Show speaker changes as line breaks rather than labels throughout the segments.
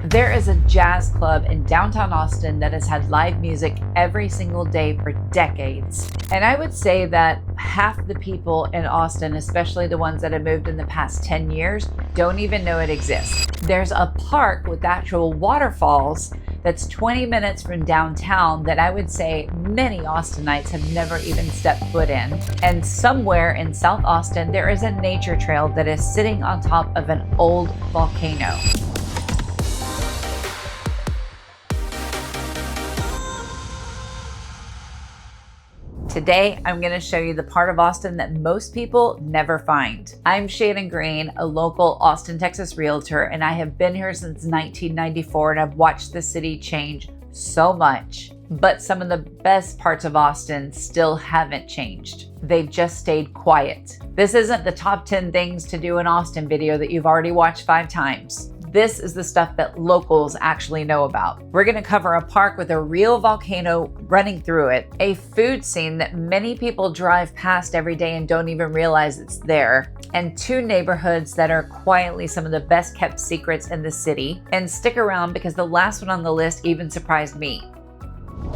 There is a jazz club in downtown Austin that has had live music every single day for decades. And I would say that half the people in Austin, especially the ones that have moved in the past 10 years, don't even know it exists. There's a park with actual waterfalls that's 20 minutes from downtown that I would say many Austinites have never even stepped foot in. And somewhere in South Austin, there is a nature trail that is sitting on top of an old volcano. Today, I'm going to show you the part of Austin that most people never find. I'm Shannon Green, a local Austin, Texas realtor, and I have been here since 1994 and I've watched the city change so much. But some of the best parts of Austin still haven't changed. They've just stayed quiet. This isn't the top 10 things to do in Austin video that you've already watched 5 times. This is the stuff that locals actually know about. We're going to cover a park with a real volcano running through it, a food scene that many people drive past every day and don't even realize it's there, and 2 neighborhoods that are quietly some of the best kept secrets in the city. And stick around because the last one on the list even surprised me.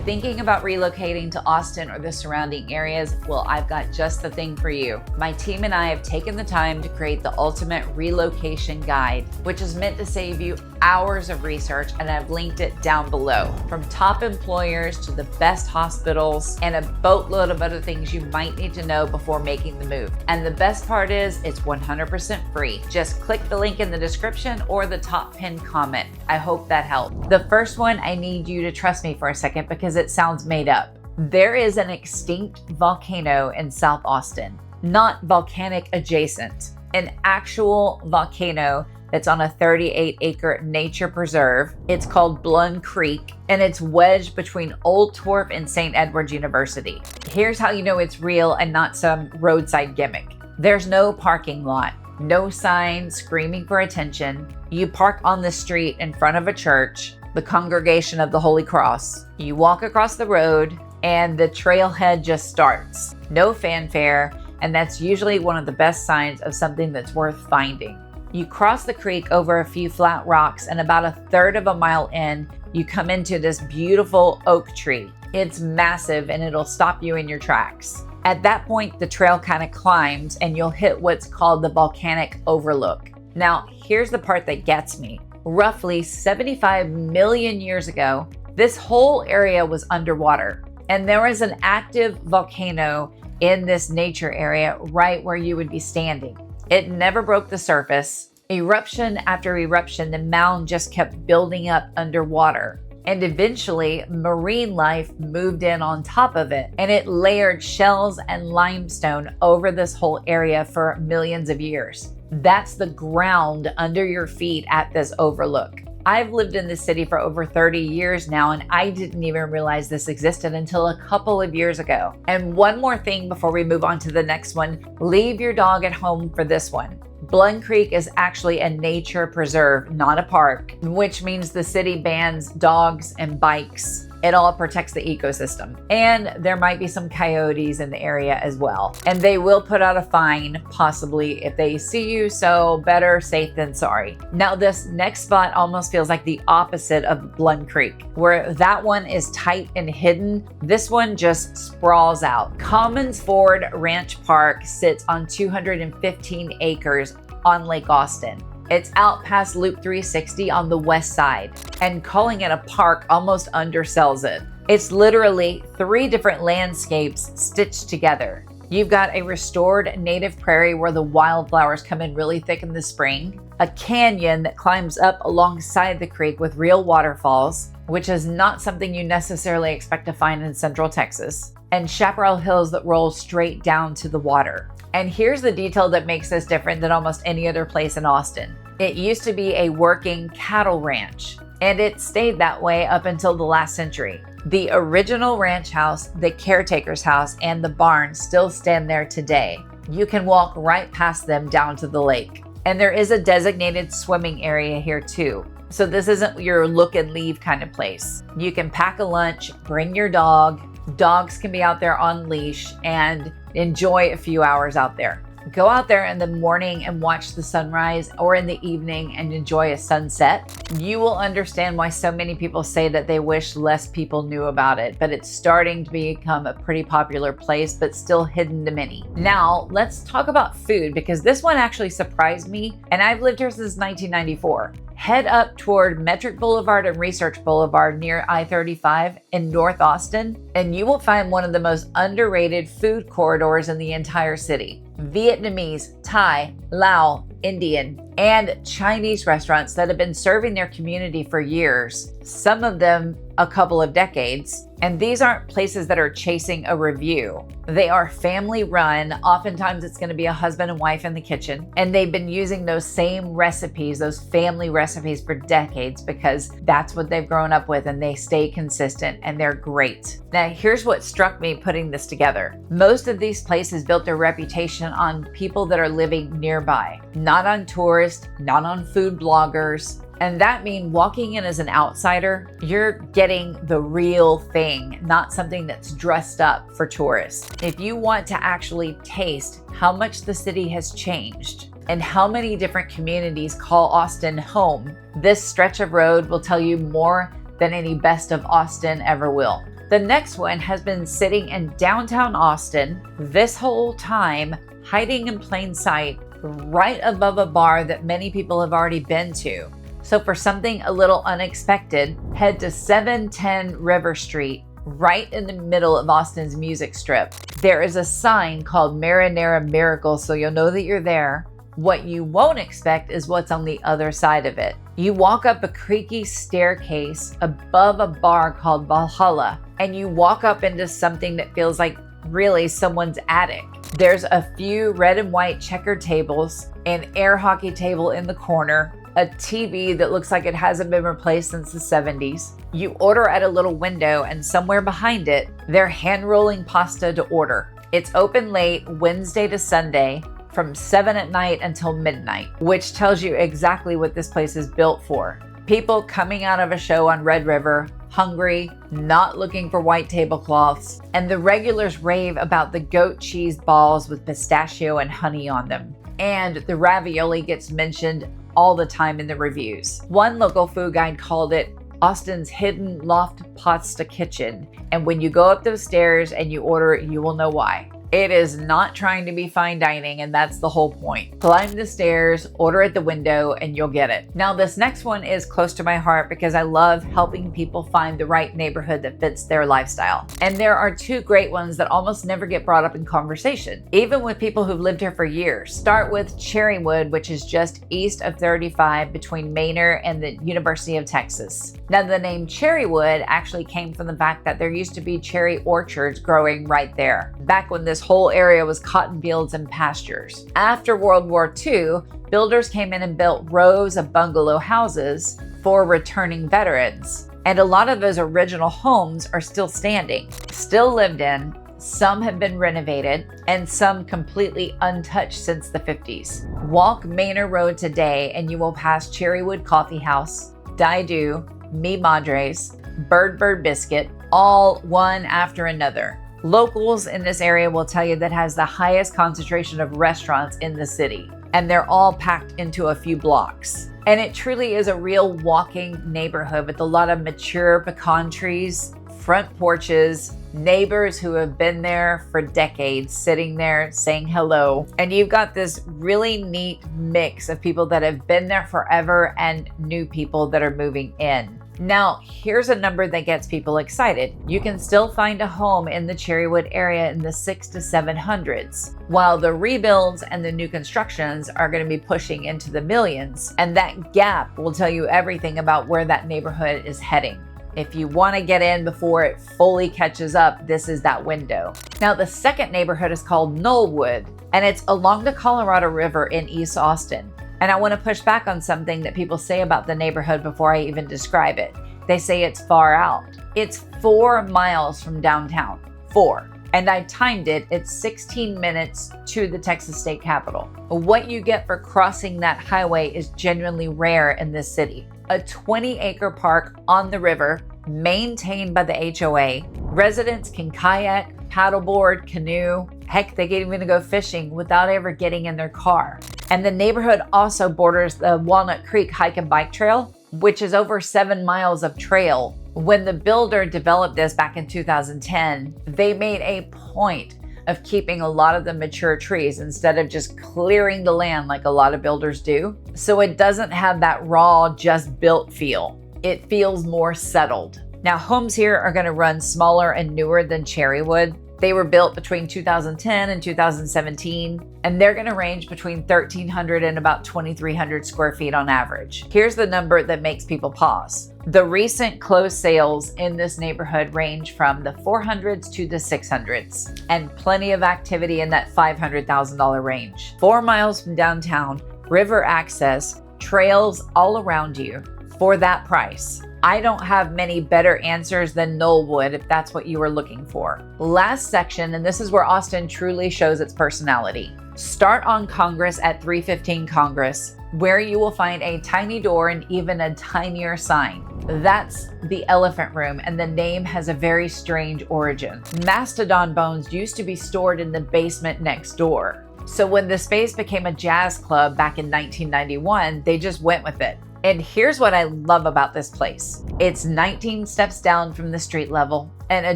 Thinking about relocating to Austin or the surrounding areas? Well, I've got just the thing for you. My team and I have taken the time to create the ultimate relocation guide, which is meant to save you hours of research, and I've linked it down below. From top employers to the best hospitals and a boatload of other things you might need to know before making the move. And the best part is it's 100% free. Just click the link in the description or the top pinned comment. I hope that helped. The first one, I need you to trust me for a second because it sounds made up. There is an extinct volcano in South Austin, not volcanic adjacent, an actual volcano that's on a 38-acre nature preserve. It's called Blunn Creek, and it's wedged between Old Torf and St. Edward's University. Here's how you know it's real and not some roadside gimmick. There's no parking lot, no sign screaming for attention. You park on the street in front of a church, the Congregation of the Holy Cross. You walk across the road and the trailhead just starts. No fanfare, and that's usually one of the best signs of something that's worth finding. You cross the creek over a few flat rocks, and about 1/3 of a mile in, you come into this beautiful oak tree. It's massive and it'll stop you in your tracks. At that point, the trail kind of climbs and you'll hit what's called the volcanic overlook. Now, here's the part that gets me. Roughly 75 million years ago, this whole area was underwater, and there was an active volcano in this nature area right where you would be standing. It never broke the surface. Eruption after eruption, the mound just kept building up underwater. And eventually, marine life moved in on top of it, and it layered shells and limestone over this whole area for millions of years. That's the ground under your feet at this overlook. I've lived in this city for over 30 years now, and I didn't even realize this existed until a couple of years ago. And one more thing before we move on to the next one, leave your dog at home for this one. Blunn Creek is actually a nature preserve, not a park, which means the city bans dogs and bikes. It all protects the ecosystem. And there might be some coyotes in the area as well. And they will put out a fine, possibly, if they see you, so better safe than sorry. Now, this next spot almost feels like the opposite of Blunn Creek. Where that one is tight and hidden, this one just sprawls out. Commons Ford Ranch Park sits on 215 acres on Lake Austin. It's out past Loop 360 on the west side, and calling it a park almost undersells it. It's literally 3 different landscapes stitched together. You've got a restored native prairie where the wildflowers come in really thick in the spring, a canyon that climbs up alongside the creek with real waterfalls, which is not something you necessarily expect to find in Central Texas, and chaparral hills that roll straight down to the water. And here's the detail that makes this different than almost any other place in Austin. It used to be a working cattle ranch, and it stayed that way up until the last century. The original ranch house, the caretaker's house, and the barn still stand there today. You can walk right past them down to the lake. And there is a designated swimming area here too. So this isn't your look and leave kind of place. You can pack a lunch, bring your dog. Dogs can be out there on leash and enjoy a few hours out there. Go out there in the morning and watch the sunrise, or in the evening and enjoy a sunset. You will understand why so many people say that they wish less people knew about it, but it's starting to become a pretty popular place, but still hidden to many. Now, let's talk about food, because this one actually surprised me, and I've lived here since 1994. Head up toward Metric Boulevard and Research Boulevard near I-35 in North Austin, and you will find one of the most underrated food corridors in the entire city. Vietnamese, Thai, Lao, Indian, and Chinese restaurants that have been serving their community for years, some of them a couple of decades. And these aren't places that are chasing a review. They are family run. Oftentimes it's going to be a husband and wife in the kitchen, and they've been using those same recipes, those family recipes, for decades, because that's what they've grown up with, and they stay consistent and they're great. Now, here's what struck me putting this together. Most of these places built their reputation on people that are living nearby, not on tourists, not on food bloggers. And that means walking in as an outsider, you're getting the real thing, not something that's dressed up for tourists. If you want to actually taste how much the city has changed and how many different communities call Austin home, this stretch of road will tell you more than any Best of Austin ever will. The next one has been sitting in downtown Austin this whole time, hiding in plain sight, right above a bar that many people have already been to. So for something a little unexpected, head to 710 River Street, right in the middle of Austin's music strip. There is a sign called Marinara Miracles, so you'll know that you're there. What you won't expect is what's on the other side of it. You walk up a creaky staircase above a bar called Valhalla, and you walk up into something that feels like really someone's attic. There's a few red and white checkered tables, an air hockey table in the corner, a TV that looks like it hasn't been replaced since the 70s. You order at a little window, and somewhere behind it, they're hand rolling pasta to order. It's open late Wednesday to Sunday from 7 at night until midnight, which tells you exactly what this place is built for. People coming out of a show on Red River, hungry, not looking for white tablecloths, and the regulars rave about the goat cheese balls with pistachio and honey on them. And the ravioli gets mentioned all the time in the reviews. One local food guide called it Austin's hidden loft pasta kitchen. And when you go up those stairs and you order it, you will know why. It is not trying to be fine dining, and that's the whole point. Climb the stairs, order at the window, and you'll get it. Now, this next one is close to my heart because I love helping people find the right neighborhood that fits their lifestyle. And there are two great ones that almost never get brought up in conversation, even with people who've lived here for years. Start with Cherrywood, which is just east of 35 between Manor and the University of Texas. Now, the name Cherrywood actually came from the fact that there used to be cherry orchards growing right there, back when this whole area was cotton fields and pastures. After World War II, builders came in and built rows of bungalow houses for returning veterans. And a lot of those original homes are still standing, still lived in. Some have been renovated, and some completely untouched since the 50s. Walk Manor Road today and you will pass Cherrywood Coffee House, Daidu, Mi Madres, Bird Biscuit, all one after another. Locals in this area will tell you that has the highest concentration of restaurants in the city, and they're all packed into a few blocks. And it truly is a real walking neighborhood with a lot of mature pecan trees, front porches, neighbors who have been there for decades sitting there saying hello. And you've got this really neat mix of people that have been there forever and new people that are moving in. Now, here's a number that gets people excited. You can still find a home in the Cherrywood area in the 600s to 700s, while the rebuilds and the new constructions are going to be pushing into the millions. And that gap will tell you everything about where that neighborhood is heading. If you want to get in before it fully catches up, this is that window. Now, the second neighborhood is called Knollwood, and it's along the Colorado River in East Austin. And I want to push back on something that people say about the neighborhood before I even describe it. They say it's far out. It's 4 miles from downtown. 4. And I timed it. It's 16 minutes to the Texas State Capitol. What you get for crossing that highway is genuinely rare in this city. A 20-acre park on the river, maintained by the HOA. Residents can kayak, paddleboard, canoe. Heck, they get even to go fishing without ever getting in their car. And the neighborhood also borders the Walnut Creek hike and bike trail, which is over 7 miles of trail. When the builder developed this back in 2010, they made a point of keeping a lot of the mature trees instead of just clearing the land like a lot of builders do. So it doesn't have that raw, just built feel. It feels more settled. Now, homes here are gonna run smaller and newer than Cherrywood. They were built between 2010 and 2017, and they're gonna range between 1,300 and about 2,300 square feet on average. Here's the number that makes people pause. The recent closed sales in this neighborhood range from the 400s to the 600s, and plenty of activity in that $500,000 range. 4 miles from downtown, river access, trails all around you for that price. I don't have many better answers than Knollwood if that's what you were looking for. Last section, and this is where Austin truly shows its personality. Start on Congress at 315 Congress, where you will find a tiny door and even a tinier sign. That's the elephant room, and the name has a very strange origin. Mastodon bones used to be stored in the basement next door. So when the space became a jazz club back in 1991, they just went with it. And here's what I love about this place. It's 19 steps down from the street level, and a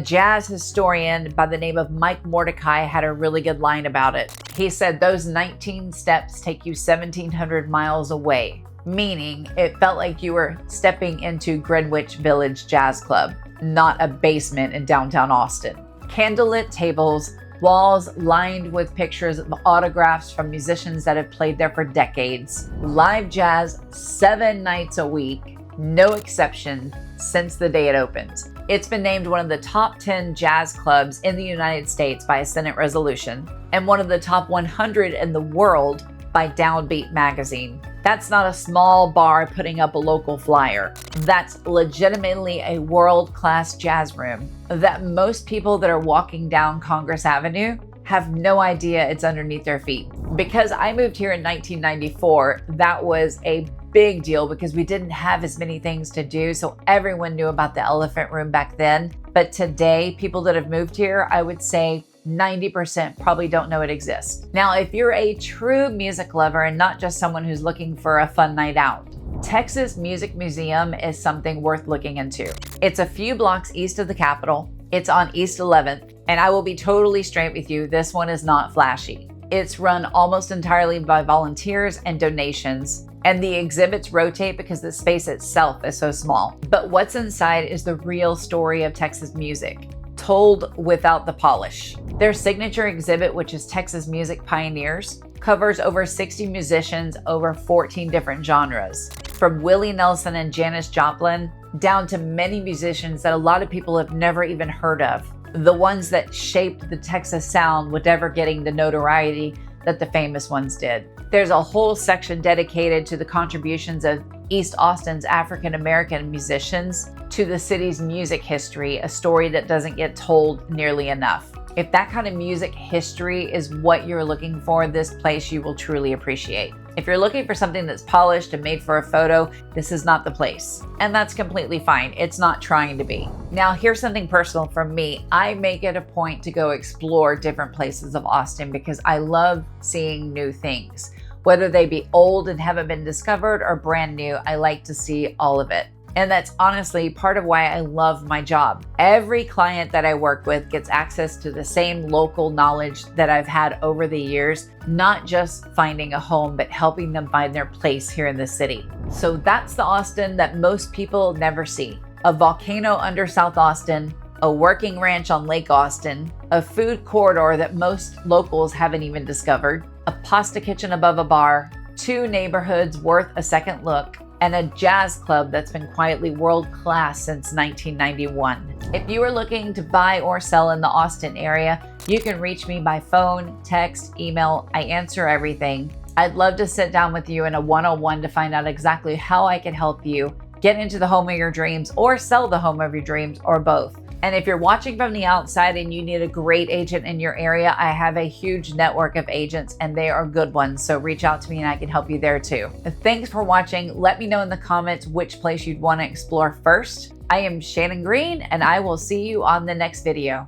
jazz historian by the name of Mike Mordecai had a really good line about it. He said, those 19 steps take you 1,700 miles away, meaning it felt like you were stepping into Greenwich Village Jazz Club, not a basement in downtown Austin. Candlelit tables, walls lined with pictures of autographs from musicians that have played there for decades. Live jazz 7 nights a week, no exception, since the day it opened. It's been named one of the top 10 jazz clubs in the United States by a Senate resolution, and one of the top 100 in the world by Downbeat magazine. That's not a small bar putting up a local flyer. That's legitimately a world-class jazz room that most people that are walking down Congress Avenue have no idea it's underneath their feet. Because I moved here in 1994, that was a big deal because we didn't have as many things to do, so everyone knew about the elephant room back then. But today, people that have moved here, I would say 90% probably don't know it exists. Now, if you're a true music lover and not just someone who's looking for a fun night out, Texas Music Museum is something worth looking into. It's a few blocks east of the Capitol. It's on East 11th, and I will be totally straight with you, this one is not flashy. It's run almost entirely by volunteers and donations, and the exhibits rotate because the space itself is so small. But what's inside is the real story of Texas music, told without the polish. Their signature exhibit, which is Texas Music Pioneers, covers over 60 musicians over 14 different genres, from Willie Nelson and Janis Joplin down to many musicians that a lot of people have never even heard of, the ones that shaped the Texas sound without ever getting the notoriety that the famous ones did. There's a whole section dedicated to the contributions of East Austin's African American musicians to the city's music history, a story that doesn't get told nearly enough. If that kind of music history is what you're looking for, this place you will truly appreciate. If you're looking for something that's polished and made for a photo, this is not the place. And that's completely fine. It's not trying to be. Now, here's something personal from me. I make it a point to go explore different places of Austin because I love seeing new things. Whether they be old and haven't been discovered or brand new, I like to see all of it. And that's honestly part of why I love my job. Every client that I work with gets access to the same local knowledge that I've had over the years, not just finding a home, but helping them find their place here in the city. So that's the Austin that most people never see. A volcano under South Austin, a working ranch on Lake Austin, a food corridor that most locals haven't even discovered, a pasta kitchen above a bar, 2 neighborhoods worth a second look, and a jazz club that's been quietly world-class since 1991. If you are looking to buy or sell in the Austin area, you can reach me by phone, text, email. I answer everything. I'd love to sit down with you in a one-on-one to find out exactly how I can help you get into the home of your dreams or sell the home of your dreams or both. And if you're watching from the outside and you need a great agent in your area, I have a huge network of agents and they are good ones. So reach out to me and I can help you there too. Thanks for watching. Let me know in the comments which place you'd want to explore first. I am Shannon Green and I will see you on the next video.